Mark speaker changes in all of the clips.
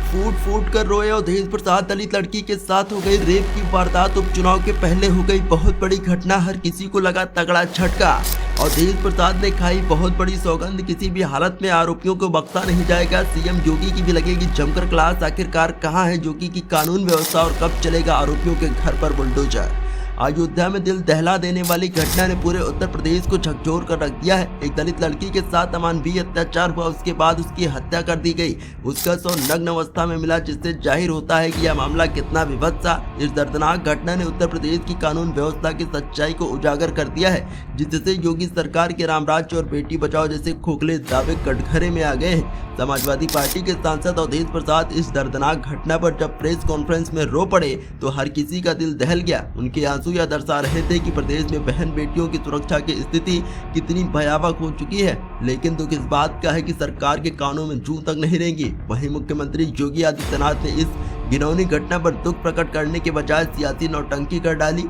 Speaker 1: फूट फूट कर रोए अवधेश प्रसाद, दलित लड़की के साथ हो गई रेप की वारदात। उपचुनाव के पहले हो गई बहुत बड़ी घटना, हर किसी को लगा तगड़ा झटका। अवधेश प्रसाद ने खाई बहुत बड़ी सौगंध, किसी भी हालत में आरोपियों को बख्शा नहीं जाएगा। सीएम योगी की भी लगेगी जमकर क्लास। आखिरकार कहां है योगी की कानून व्यवस्था और कब चलेगा आरोपियों के घर पर बुलडोजर। अयोध्या में दिल दहला देने वाली घटना ने पूरे उत्तर प्रदेश को झकझोर कर रख दिया है। एक दलित लड़की के साथ अमानवीय अत्याचार हुआ, उसके बाद उसकी हत्या कर दी गई। उसका शव नग्न अवस्था में मिला, जिससे जाहिर होता है कि यह मामला कितना विभत्स था। इस दर्दनाक घटना ने उत्तर प्रदेश की कानून व्यवस्था की सच्चाई को उजागर कर दिया है, जिससे योगी सरकार के रामराज्य और बेटी बचाओ जैसे खोखले दावे कटघरे में आ गए हैं। समाजवादी पार्टी के सांसद अवधेश प्रसाद इस दर्दनाक घटना पर जब प्रेस कॉन्फ्रेंस में रो पड़े तो हर किसी का दिल दहल गया। उनके आंसू यह दर्शा रहे थे कि प्रदेश में बहन बेटियों की सुरक्षा की स्थिति कितनी भयावह हो चुकी है। लेकिन दुख इस बात का है कि सरकार के कानों में जूं तक नहीं रहेंगी। वहीं मुख्यमंत्री योगी आदित्यनाथ ने इस घिनौनी घटना पर दुख प्रकट करने के बजाय सियासी नौटंकी कर डाली।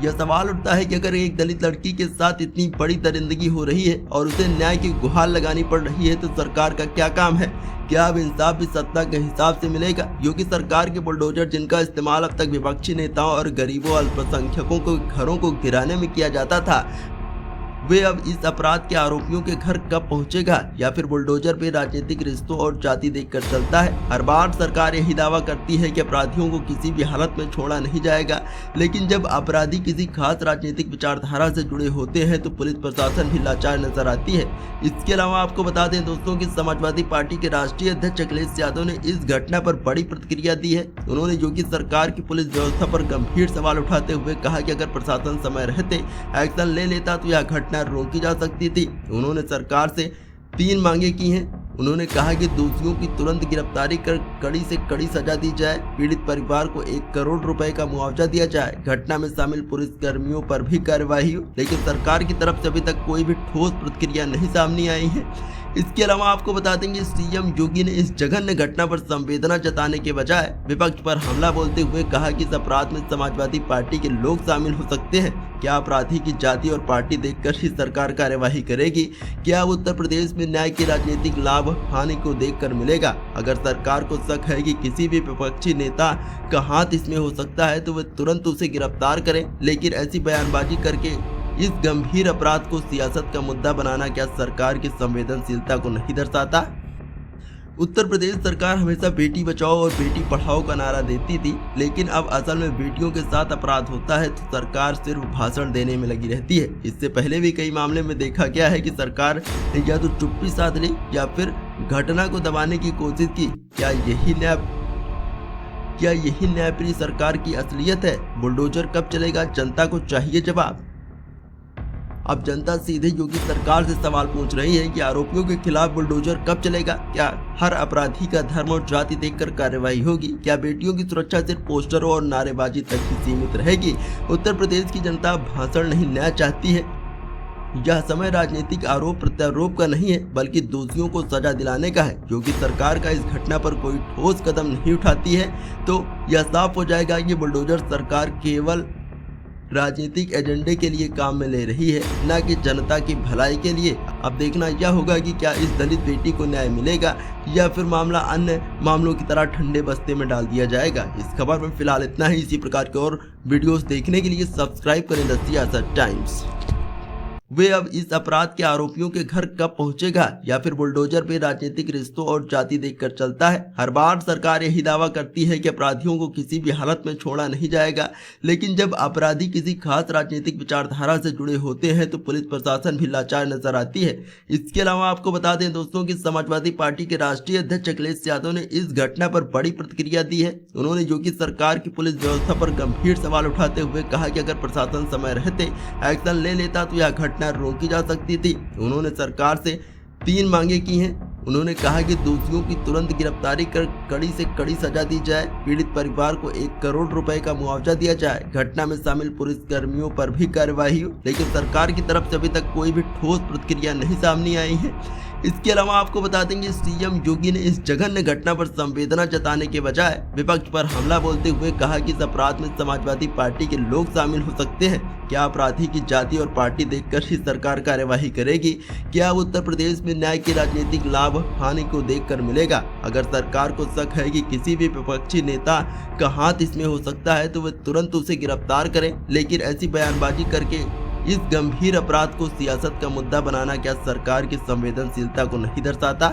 Speaker 1: यह सवाल उठता है कि अगर एक दलित लड़की के साथ इतनी बड़ी दरिंदगी हो रही है और उसे न्याय की गुहार लगानी पड़ रही है तो सरकार का क्या काम है? क्या अब इंसाफ भी सत्ता के हिसाब से मिलेगा? योगी सरकार के बुलडोजर जिनका इस्तेमाल अब तक विपक्षी नेताओं और गरीबों अल्पसंख्यकों को घरों को गिराने में किया जाता था, वे अब इस अपराध के आरोपियों के घर कब पहुंचेगा? या फिर बुलडोजर पे राजनीतिक रिश्तों और जाति देखकर चलता है? हर बार सरकार यही दावा करती है कि अपराधियों को किसी भी हालत में छोड़ा नहीं जाएगा, लेकिन जब अपराधी किसी खास राजनीतिक विचारधारा से जुड़े होते हैं तो पुलिस प्रशासन भी लाचार नजर आती है। इसके अलावा आपको बता दें दोस्तों कि समाजवादी पार्टी के राष्ट्रीय अध्यक्ष अखिलेश यादव ने इस घटना पर बड़ी प्रतिक्रिया दी है। उन्होंने योगी सरकार की पुलिस व्यवस्था पर गंभीर सवाल उठाते हुए कहा कि अगर प्रशासन समय रहते एक्शन ले लेता तो यह घटना रोकी जा सकती थी। उन्होंने सरकार से 3 मांगे की हैं। उन्होंने कहा कि दोषियों की तुरंत गिरफ्तारी कर कड़ी से कड़ी सजा दी जाए, पीड़ित परिवार को 1 करोड़ रुपए का मुआवजा दिया जाए, घटना में शामिल पुलिस कर्मियों पर भी कार्रवाई हो। लेकिन सरकार की तरफ से अभी तक कोई भी ठोस प्रतिक्रिया नहीं सामने आई है। इसके अलावा आपको बता देंगे सीएम योगी ने इस जघन्य घटना पर संवेदना जताने के बजाय विपक्ष पर हमला बोलते हुए कहा कि इस अपराध में समाजवादी पार्टी के लोग शामिल हो सकते हैं। क्या अपराधी की जाति और पार्टी देखकर ही सरकार कार्यवाही करेगी? क्या उत्तर प्रदेश में न्याय की राजनीतिक लाभ हानि को देखकर मिलेगा? अगर सरकार को शक है कि किसी भी विपक्षी नेता का हाथ इसमें हो सकता है तो वे तुरंत उसे गिरफ्तार करें। लेकिन ऐसी बयानबाजी करके इस गंभीर अपराध को सियासत का मुद्दा बनाना क्या सरकार की संवेदनशीलता को नहीं दर्शाता? उत्तर प्रदेश सरकार हमेशा बेटी बचाओ और बेटी पढ़ाओ का नारा देती थी, लेकिन अब असल में बेटियों के साथ अपराध होता है तो सरकार सिर्फ भाषण देने में लगी रहती है। इससे पहले भी कई मामले में देखा गया है कि सरकार ने या तो चुप्पी साध ली या फिर घटना को दबाने की कोशिश की। क्या यही न्यायप्रिय सरकार की असलियत है? बुलडोजर कब चलेगा? जनता को चाहिए जवाब। अब जनता सीधे योगी सरकार से सवाल पूछ रही है कि आरोपियों के खिलाफ बुलडोजर कब चलेगा? क्या हर अपराधी का धर्म और जाति देखकर कार्रवाई होगी? क्या बेटियों की सुरक्षा सिर्फ पोस्टरों और नारेबाजी तक ही सीमित रहेगी? उत्तर प्रदेश की जनता भाषण नहीं न्याय चाहती है। यह समय राजनीतिक आरोप प्रत्यारोप का नहीं है, बल्कि दोषियों को सजा दिलाने का है। योगी सरकार का इस घटना पर कोई ठोस कदम नहीं उठाती है तो यह साफ हो जाएगा कि बुलडोजर सरकार केवल राजनीतिक एजेंडे के लिए काम में ले रही है, न कि जनता की भलाई के लिए। अब देखना यह होगा कि क्या इस दलित बेटी को न्याय मिलेगा या फिर मामला अन्य मामलों की तरह ठंडे बस्ते में डाल दिया जाएगा। इस खबर में फिलहाल इतना ही। इसी प्रकार के और वीडियोस देखने के लिए सब्सक्राइब करें द सियासत टाइम्स। वे अब इस अपराध के आरोपियों के घर कब पहुंचेगा? या फिर बुलडोजर पे राजनीतिक रिश्तों और जाति देखकर चलता है? हर बार सरकार यही दावा करती है कि अपराधियों को किसी भी हालत में छोड़ा नहीं जाएगा, लेकिन जब अपराधी किसी खास राजनीतिक विचारधारा से जुड़े होते हैं तो पुलिस प्रशासन भी लाचार नजर आती है। इसके अलावा आपको बता दें दोस्तों कि समाजवादी पार्टी के राष्ट्रीय अध्यक्ष अखिलेश यादव ने इस घटना पर बड़ी प्रतिक्रिया दी है। उन्होंने योगी सरकार की पुलिस व्यवस्था पर गंभीर सवाल उठाते हुए कहा कि अगर प्रशासन समय रहते एक्शन ले लेता तो यह घटना रोकी जा सकती थी। उन्होंने सरकार से 3 मांगे की हैं। उन्होंने कहा कि दोषियों की तुरंत गिरफ्तारी कर कड़ी से कड़ी सजा दी जाए, पीड़ित परिवार को 1 करोड़ रुपए का मुआवजा दिया जाए, घटना में शामिल पुलिस कर्मियों पर भी कार्रवाई हो। लेकिन सरकार की तरफ से अभी तक कोई भी ठोस प्रतिक्रिया नहीं सामने आई है। इसके अलावा आपको बता देंगे सीएम योगी ने इस जघन्य घटना पर संवेदना जताने के बजाय विपक्ष पर हमला बोलते हुए कहा कि इस अपराध में समाजवादी पार्टी के लोग शामिल हो सकते हैं। क्या अपराधी की जाति और पार्टी देखकर ही सरकार कार्यवाही करेगी? क्या उत्तर प्रदेश में न्याय की राजनीतिक लाभ हानि को देखकर मिलेगा? अगर सरकार को शक है कि किसी भी विपक्षी नेता का हाथ इसमें हो सकता है तो वे तुरंत उसे गिरफ्तार करें, लेकिन ऐसी बयानबाजी करके इस गंभीर अपराध को सियासत का मुद्दा बनाना क्या सरकार की संवेदनशीलता को नहीं दर्शाता?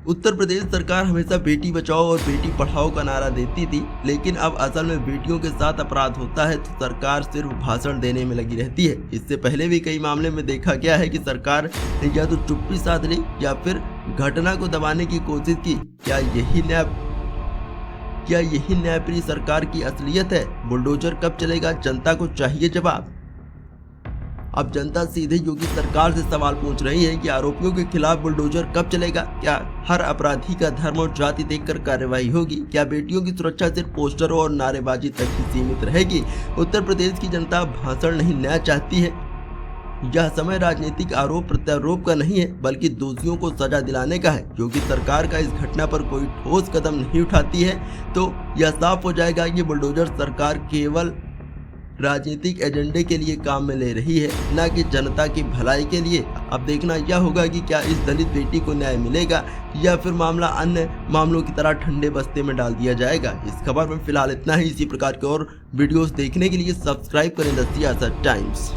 Speaker 1: उत्तर प्रदेश सरकार हमेशा बेटी बचाओ और बेटी पढ़ाओ का नारा देती थी, लेकिन अब असल में बेटियों के साथ अपराध होता है तो सरकार सिर्फ भाषण देने में लगी रहती है। इससे पहले भी कई मामले में देखा गया है कि सरकार ने या तो चुप्पी साध ली या फिर घटना को दबाने की कोशिश की। क्या यही न्यायप्रिय सरकार की असलियत है? बुलडोजर कब चलेगा? जनता को चाहिए जवाब। अब जनता सीधे योगी सरकार से सवाल पूछ रही है कि आरोपियों के खिलाफ बुलडोजर कब चलेगा? क्या हर अपराधी का धर्म और जाति देखकर कार्रवाई होगी? क्या बेटियों की सुरक्षा सिर्फ पोस्टरों और नारेबाजी तक ही सीमित रहेगी? उत्तर प्रदेश की जनता भाषण नहीं न्याय चाहती है। यह समय राजनीतिक आरोप प्रत्यारोप का नहीं है, बल्कि दोषियों को सजा दिलाने का है। योगी सरकार का इस घटना पर कोई ठोस कदम नहीं उठाती है तो यह साफ हो जाएगा कि बुलडोजर सरकार केवल राजनीतिक एजेंडे के लिए काम में ले रही है, न कि जनता की भलाई के लिए। अब देखना यह होगा कि क्या इस दलित बेटी को न्याय मिलेगा या फिर मामला अन्य मामलों की तरह ठंडे बस्ते में डाल दिया जाएगा। इस खबर में फिलहाल इतना ही। इसी प्रकार के और वीडियोस देखने के लिए सब्सक्राइब करें द सियासत टाइम्स।